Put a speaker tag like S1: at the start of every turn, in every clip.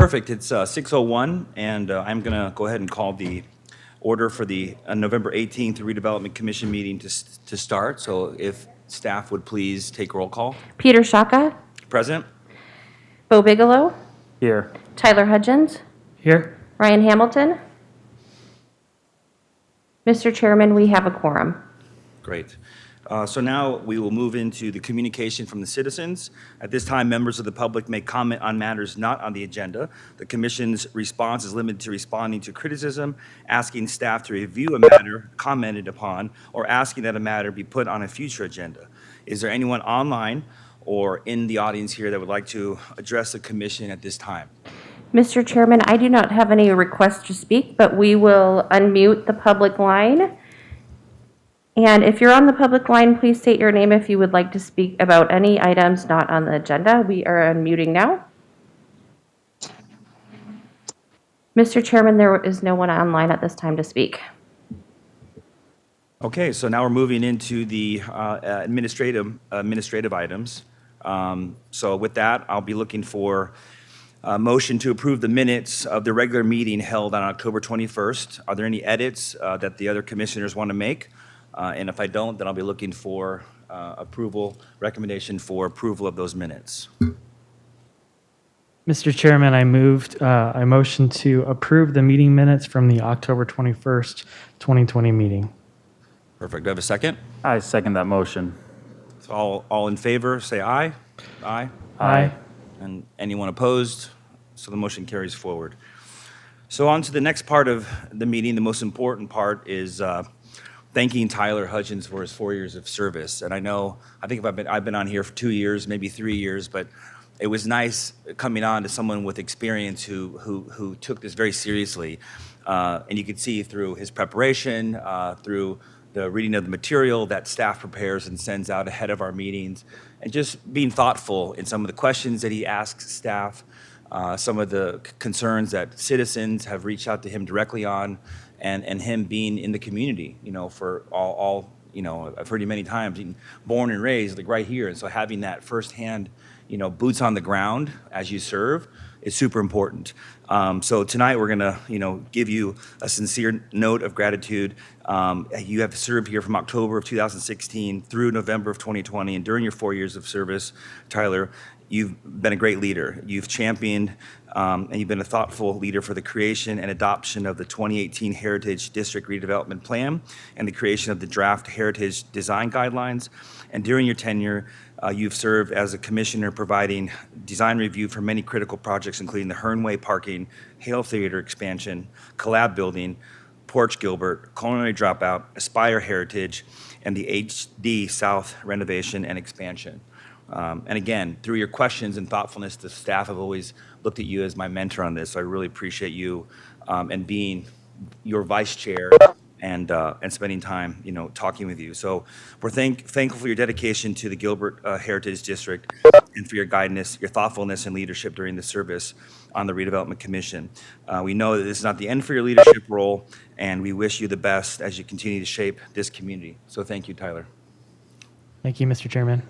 S1: Perfect. It's 6:01, and I'm going to go ahead and call the order for the November 18th Redevelopment Commission meeting to start. So if staff would please take roll call.
S2: Peter Shaka,
S1: Present?
S2: Bo Bigelow,
S3: Here.
S2: Tyler Hutchins,
S3: Here.
S2: Ryan Hamilton. Mr. Chairman, we have a quorum.
S1: Great. So now we will move into the communication from the citizens. At this time, members of the public may comment on matters not on the agenda. The commission's response is limited to responding to criticism, asking staff to review a matter commented upon, or asking that a matter be put on a future agenda. Is there anyone online or in the audience here that would like to address the commission at this time?
S2: Mr. Chairman, I do not have any requests to speak, but we will unmute the public line. And if you're on the public line, please state your name if you would like to speak about any items not on the agenda. We are unmuting now. Mr. Chairman, there is no one online at this time to speak.
S1: Okay, so now we're moving into the administrative items. So with that, I'll be looking for a motion to approve the minutes of the regular meeting held on October 21st. Are there any edits that the other commissioners want to make? And if I don't, then I'll be looking for recommendation for approval of those minutes.
S3: Mr. Chairman, I motion to approve the meeting minutes from the October 21st, 2020 meeting.
S1: Perfect. Do I have a second?
S4: I second that motion.
S1: So all in favor, say aye. Aye.
S3: Aye.
S1: And anyone opposed? So the motion carries forward. So on to the next part of the meeting. The most important part is thanking Tyler Hutchins for his 4 years of service. And I think I've been on here for 2 years, maybe 3 years, but it was nice coming on to someone with experience who took this very seriously. And you could see through his preparation, through the reading of the material that staff prepares and sends out ahead of our meetings, and just being thoughtful in some of the questions that he asks staff, some of the concerns that citizens have reached out to him directly on, and him being in the community, for all I've heard you many times, born and raised like right here. And so having that firsthand, boots on the ground as you serve is super important. So tonight we're gonna, give you a sincere note of gratitude. You have served here from October of 2016 through November of 2020, and during your 4 years of service, Tyler, you've been a great leader. You've championed and you've been a thoughtful leader for the creation and adoption of the 2018 Heritage District Redevelopment Plan and the creation of the draft Heritage Design Guidelines. And during your tenure, you've served as a commissioner providing design review for many critical projects, including the Hearnway Parking, Hale Theater expansion, Collab Building, Porch Gilbert, Culinary Dropout, Aspire Heritage, and the HD South renovation and expansion. And again, through your questions and thoughtfulness, the staff have always looked at you as my mentor on this. So I really appreciate you and being your vice chair and spending time, talking with you. So we're thankful for your dedication to the Gilbert Heritage District and for your guidance, your thoughtfulness and leadership during the service on the Redevelopment Commission. We know that this is not the end for your leadership role, and we wish you the best as you continue to shape this community. So thank you, Tyler.
S3: Thank you, Mr. Chairman.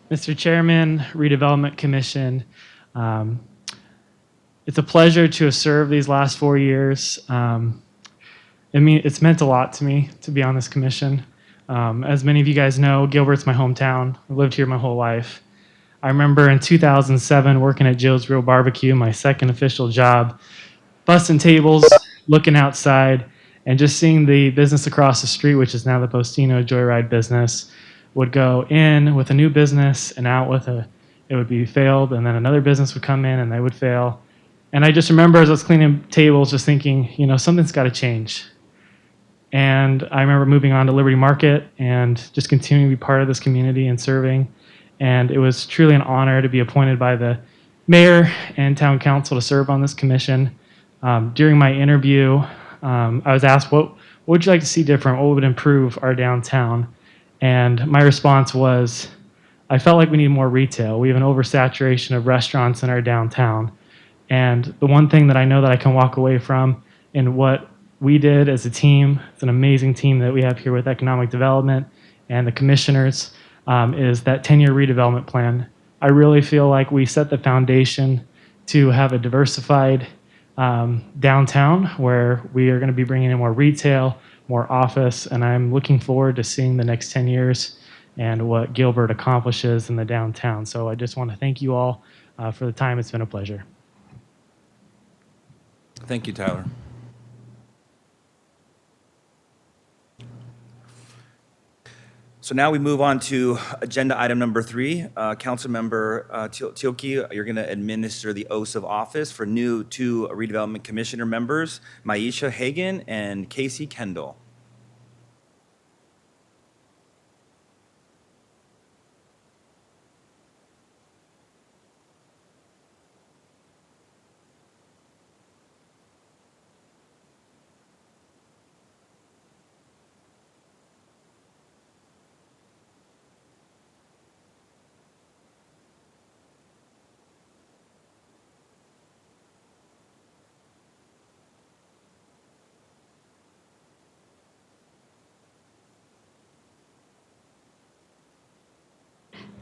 S3: Mr. Chairman, Redevelopment Commission, it's a pleasure to have served these last 4 years. It's meant a lot to me to be on this commission. As many of you guys know, Gilbert's my hometown. I've lived here my whole life. I remember in 2007 working at Joe's Real Barbecue, my second official job, busting tables, looking outside, And just seeing the business across the street, which is now the Postino Joyride business, would go in with a new business and out with it would be failed, and then another business would come in and they would fail. And I just remember as I was cleaning tables just thinking, something's got to change. And I remember moving on to Liberty Market and just continuing to be part of this community and serving. And it was truly an honor to be appointed by the mayor and town council to serve on this commission. During my interview, I was asked, what would you like to see different? What would improve our downtown? And my response was, I felt like we need more retail. We have an oversaturation of restaurants in our downtown. And the one thing that I know that I can walk away from in what we did as a team, it's an amazing team that we have here with economic development and the commissioners, is that 10-year redevelopment plan. I really feel like we set the foundation to have a diversified downtown where we are going to be bringing in more retail, more office, and I'm looking forward to seeing the next 10 years and what Gilbert accomplishes in the downtown. So I just want to thank you all for the time. It's been a pleasure.
S1: Thank you, Tyler. So now we move on to agenda item number 3. Councilmember Tilke, you're going to administer the oaths of office for new 2 redevelopment commissioner members, Maisha Hagan and Casey Kendall.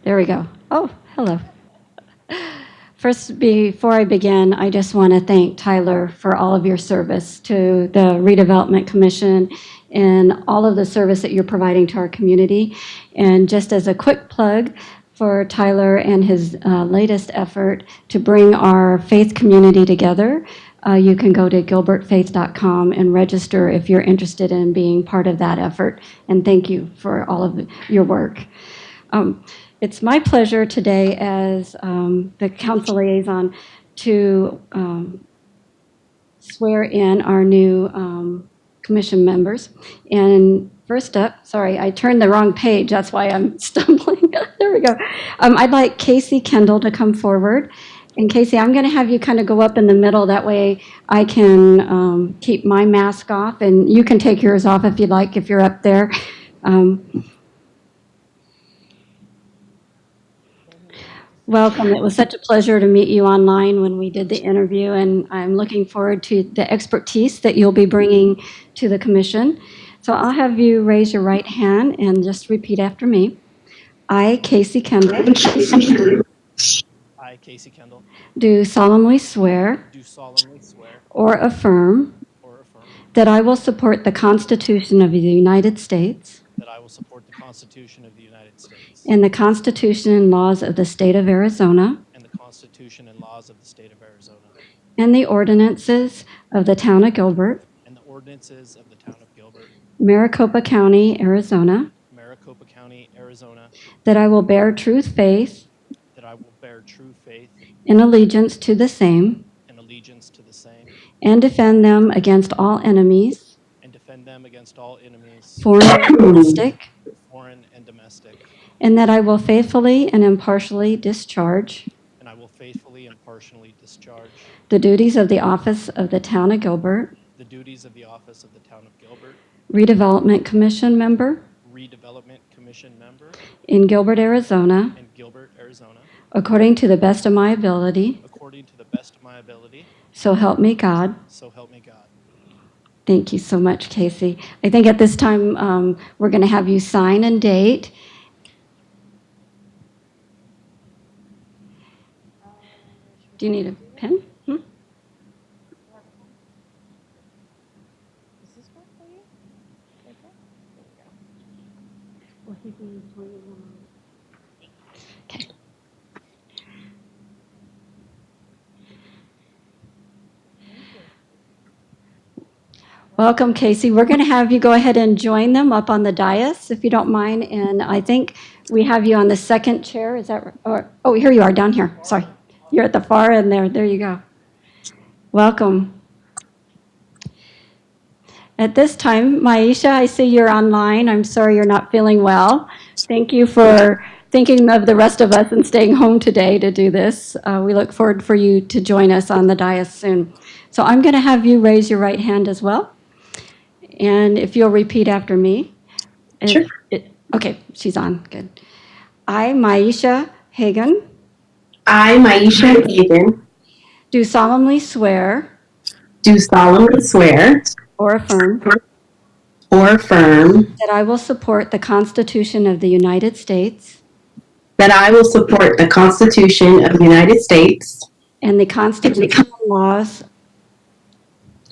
S4: There we go. Oh, hello. First, before I begin, I just want to thank Tyler for all of your service to the Redevelopment Commission and all of the service that you're providing to our community. And just as a quick plug for Tyler and his latest effort to bring our faith community together, you can go to gilbertfaith.com and register if you're interested in being part of that effort. And thank you for all of your work. It's my pleasure today as the council liaison to swear in our new commission members. And first up, sorry, I turned the wrong page. That's why I'm stumbling. There we go. I'd like Casey Kendall to come forward. And Casey, I'm going to have you kind of go up in the middle. That way I can keep my mask off. And you can take yours off if you'd like, if you're up there. Welcome. It was such a pleasure to meet you online when we did the interview, and I'm looking forward to the expertise that you'll be bringing to the commission. So I'll have you raise your right hand and just repeat after me. I, Casey Kendall,
S5: I, Casey Kendall,
S4: do solemnly swear
S5: do solemnly swear
S4: or affirm
S5: or affirm
S4: that I will support the Constitution of the United States
S5: that I will support the Constitution of the United States
S4: and the Constitution and laws of the state of Arizona
S5: and the Constitution and laws of the state of Arizona
S4: and the ordinances of the town of Gilbert,
S5: and the ordinances of the town of Gilbert,
S4: Maricopa County, Arizona,
S5: Maricopa County, Arizona,
S4: that I will bear true faith
S5: that I will bear true faith
S4: and allegiance to the same
S5: and allegiance to the same
S4: and defend them against all enemies,
S5: and defend them against all enemies,
S4: foreign and domestic,
S5: foreign and domestic,
S4: and that I will faithfully and impartially discharge
S5: and I will faithfully and partially discharge
S4: the duties of the office of the town of Gilbert,
S5: the duties of the office of the town of Gilbert,
S4: Redevelopment Commission member
S5: Redevelopment Commission member
S4: in Gilbert, Arizona,
S5: in Gilbert, Arizona,
S4: according to the best of my ability,
S5: according to the best of my ability,
S4: so help me God.
S5: so help me God.
S4: Thank you so much, Casey. I think at this time we're going to have you sign and date. Do you need a pen? Okay. Welcome, Casey. We're going to have you go ahead and join them up on the dais, if you don't mind. And I think we have you on the second chair. Is that right? Oh, here you are, down here. Sorry. You're at the far end there. There you go. Welcome. At this time, Maisha, I see you're online. I'm sorry you're not feeling well. Thank you for thinking of the rest of us and staying home today to do this. We look forward for you to join us on the dais soon. So I'm going to have you raise your right hand as well. And if you'll repeat after me.
S6: Sure.
S4: Okay, she's on. Good. I, Maisha Hagan,
S6: I, Maisha Hagan,
S4: do solemnly swear
S6: do solemnly swear
S4: or affirm
S6: or affirm
S4: that I will support the Constitution of the United States
S6: that I will support the Constitution of the United States.
S4: and the Constitution and laws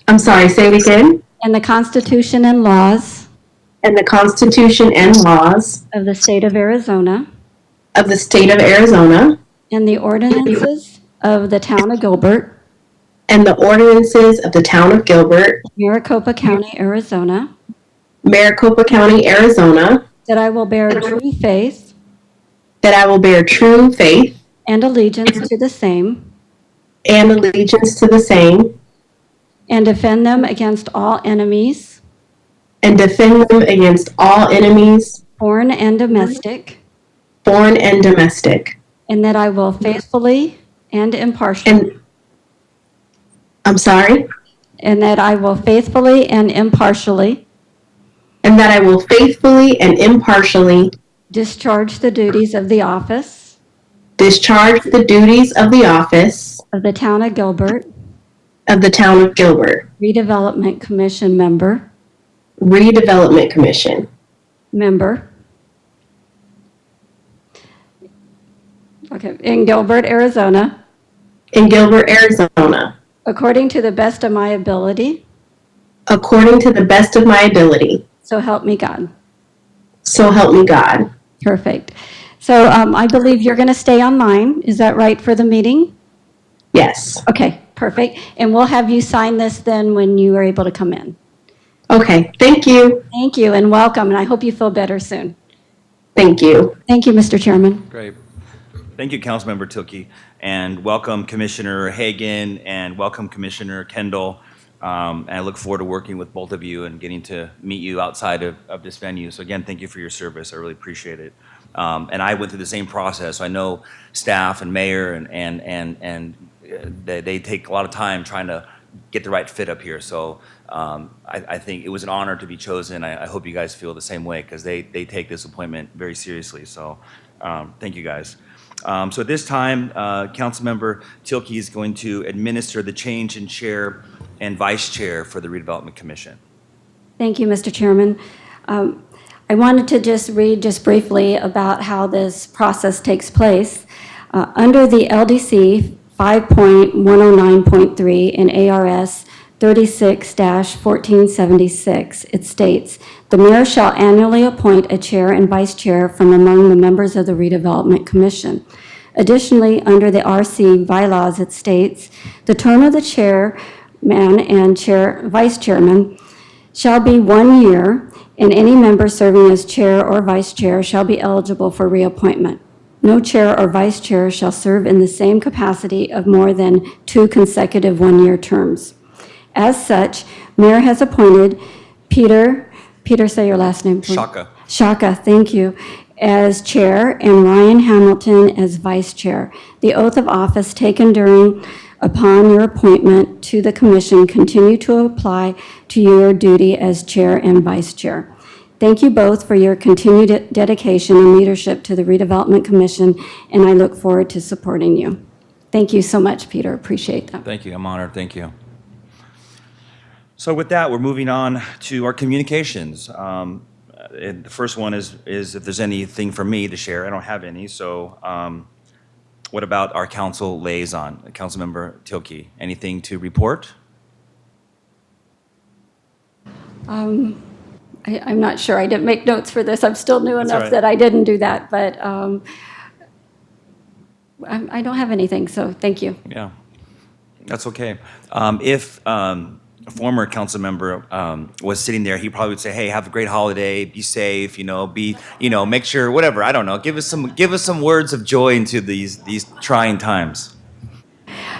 S6: I'm sorry, say it again.
S4: and the Constitution and laws
S6: And the Constitution and laws
S4: of the state of Arizona
S6: of the state of Arizona
S4: and the ordinances of the town of Gilbert,
S6: and the ordinances of the town of Gilbert,
S4: Maricopa County, Arizona,
S6: Maricopa County, Arizona,
S4: that I will bear true faith
S6: that I will bear true faith
S4: and allegiance to the same
S6: and allegiance to the same
S4: and defend them against all enemies,
S6: and defend them against all enemies,
S4: foreign and domestic,
S6: foreign and domestic.
S4: and that I will faithfully and impartially
S6: And I'm sorry,
S4: and that I will faithfully and impartially
S6: and that I will faithfully and impartially
S4: discharge the duties of the office
S6: discharge the duties of the office
S4: of the town of Gilbert
S6: of the town of Gilbert
S4: Redevelopment Commission member,
S6: Redevelopment Commission
S4: okay, in Gilbert, Arizona,
S6: in Gilbert, Arizona,
S4: according to the best of my ability,
S6: according to the best of my ability.
S4: so help me God.
S6: So help me God.
S4: Perfect. So I believe you're going to stay online. Is that right for the meeting?
S6: Yes.
S4: Okay, perfect. And we'll have you sign this then when you are able to come in.
S6: Okay. Thank you.
S4: Thank you and welcome, and I hope you feel better soon.
S6: Thank you.
S4: Thank you, Mr. Chairman.
S1: Great. Thank you, Councilmember Tilke, and welcome Commissioner Hagan, and welcome Commissioner Kendall. And I look forward to working with both of you and getting to meet you outside of this venue. So again, thank you for your service. I really appreciate it. And I went through the same process. So I know staff and mayor and they take a lot of time trying to get the right fit up here. So I think it was an honor to be chosen. I hope you guys feel the same way because they take this appointment very seriously. So thank you guys. So at this time, Councilmember Tilke is going to administer the change in chair and vice chair for the Redevelopment Commission.
S4: Thank you, Mr. Chairman. I wanted to just read just briefly about how this process takes place. Under the LDC 5.109.3 and ARS 36-1476, it states, "The mayor shall annually appoint a chair and vice chair from among the members of the Redevelopment Commission." Additionally, under the RC bylaws, it states, "The term of the chairman and vice chairman shall be 1 year, and any member serving as chair or vice chair shall be eligible for reappointment. No chair or vice chair shall serve in the same capacity of more than 2 consecutive 1-year terms. As such, Mayor has appointed Peter, say your last name, please. Shaka, thank you, as chair, and Ryan Hamilton as vice chair. The oath of office taken upon your appointment to the commission continue to apply to your duty as chair and vice chair. Thank you both for your continued dedication and leadership to the Redevelopment Commission, and I look forward to supporting you." Thank you so much, Peter. Appreciate that.
S1: Thank you. I'm honored. Thank you. So with that, we're moving on to our communications. The first one is if there's anything for me to share. I don't have any. So what about our council liaison, Councilmember Tilke? Anything to report?
S4: I'm not sure. I didn't make notes for this. I'm still new
S1: all
S4: enough
S1: right.
S4: that I didn't do that, but I don't have anything, so thank you.
S1: Yeah, that's okay. If former council member was sitting there, he probably would say, "Hey, have a great holiday. Be safe. Make sure whatever. I don't know. Give us some words of joy into these trying times."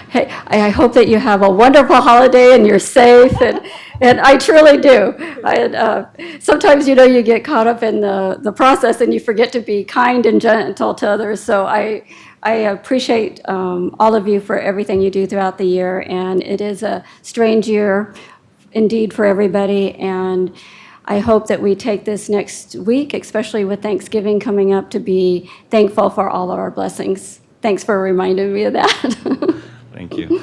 S4: Hey, I hope that you have a wonderful holiday and you're safe, and I truly do. Sometimes, you get caught up in the process and you forget to be kind and gentle to others. So I appreciate all of you for everything you do throughout the year, and it is a strange year indeed for everybody, and I hope that we take this next week, especially with Thanksgiving coming up, to be thankful for all of our blessings. Thanks for reminding me of that.
S1: Thank you.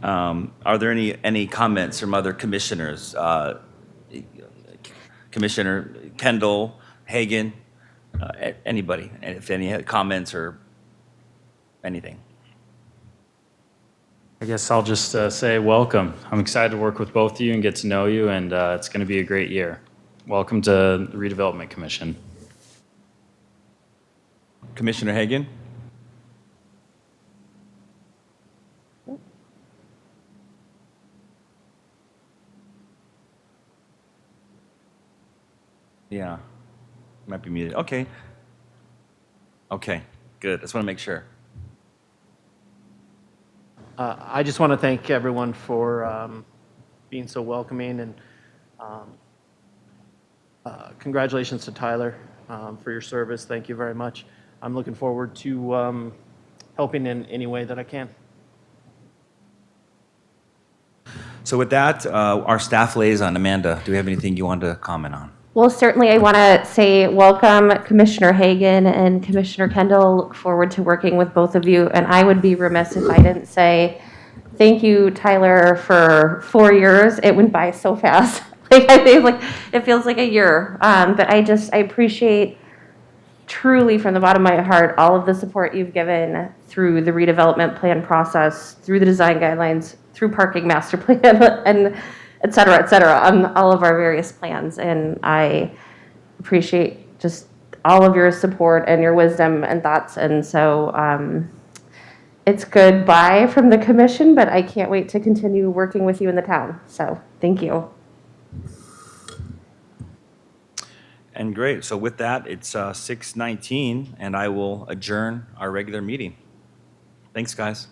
S1: Are there any comments from other commissioners? Commissioner Kendall, Hagan, anybody? If any comments or anything?
S7: I guess I'll just say welcome. I'm excited to work with both of you and get to know you, and it's going to be a great year. Welcome to the Redevelopment Commission.
S1: Commissioner Hagan? Yeah, might be muted. Okay. Okay, good. Just want to make sure.
S5: I just want to thank everyone for being so welcoming, and congratulations to Tyler for your service. Thank you very much. I'm looking forward to helping in any way that I can.
S1: So with that, our staff liaison, Amanda, do we have anything you want to comment on?
S2: Well, certainly I want to say welcome, Commissioner Hagan and Commissioner Kendall. Look forward to working with both of you. And I would be remiss if I didn't say thank you, Tyler, for 4 years. It went by so fast. It feels like a year. But I appreciate truly from the bottom of my heart all of the support you've given through the redevelopment plan process, through the design guidelines, through parking master plan, and et cetera, on all of our various plans. And I appreciate just all of your support and your wisdom and thoughts. And so it's goodbye from the commission, but I can't wait to continue working with you in the town. So thank you.
S1: And great. So with that, it's 6:19, and I will adjourn our regular meeting. Thanks, guys.